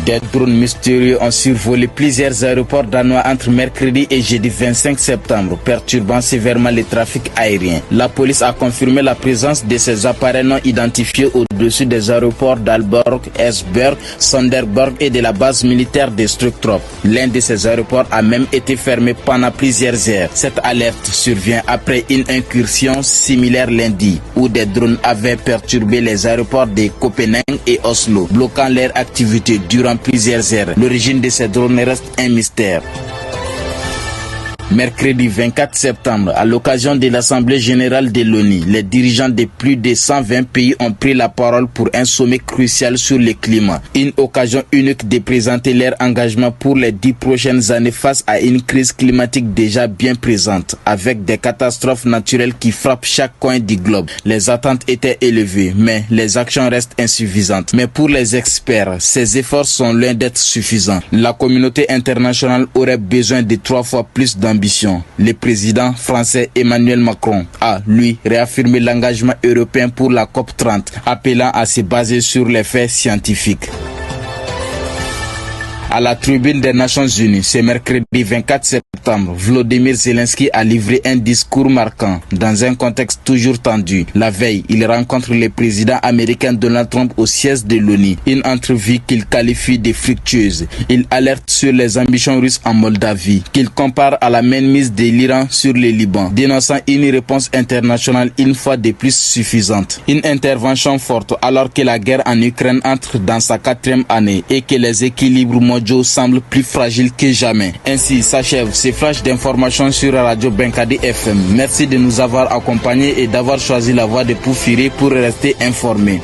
Des drones mystérieux ont survolé plusieurs aéroports danois entre mercredi et jeudi 25 septembre, perturbant sévèrement le trafic aérien. La police a confirmé la présence de ces appareils non identifiés au-dessus des aéroports d'Aalborg, Esbjerg, Sonderborg et de la base militaire de Struktrop. L'un de ces aéroports a même été fermé pendant plusieurs heures. Cette alerte survient après une incursion similaire lundi, où des drones avaient perturbé les aéroports de Copenhague et Oslo, bloquant leur activité durant plusieurs heures. L'origine de ces drones reste un mystère. Mercredi 24 septembre, à l'occasion de l'Assemblée générale de l'ONU, les dirigeants de plus de 120 pays ont pris la parole pour un sommet crucial sur le climat. Une occasion unique de présenter leur engagement pour les 10 prochaines années face à une crise climatique déjà bien présente, avec des catastrophes naturelles qui frappent chaque coin du globe. Les attentes étaient élevées, mais les actions restent insuffisantes. Mais pour les experts, ces efforts sont loin d'être suffisants. La communauté internationale aurait besoin de 3 fois plus d'ambition. Le président français Emmanuel Macron a, lui, réaffirmé l'engagement européen pour la COP30, appelant à se baser sur les faits scientifiques. À la tribune des Nations Unies, ce mercredi 24 septembre, Volodymyr Zelensky a livré un discours marquant dans un contexte toujours tendu. La veille, il rencontre le président américain Donald Trump au siège de l'ONU, une entrevue qu'il qualifie de fructueuse. Il alerte sur les ambitions russes en Moldavie, qu'il compare à la mainmise de l'Iran sur le Liban, dénonçant une réponse internationale une fois de plus suffisante. Une intervention forte alors que la guerre en Ukraine entre dans sa 4e année et que les équilibres mondiaux semble plus fragile que jamais. Ainsi s'achève ce flash d'informations sur Radio Benkadi FM. Merci de nous avoir accompagnés et d'avoir choisi la voie de Poufiré pour rester informés.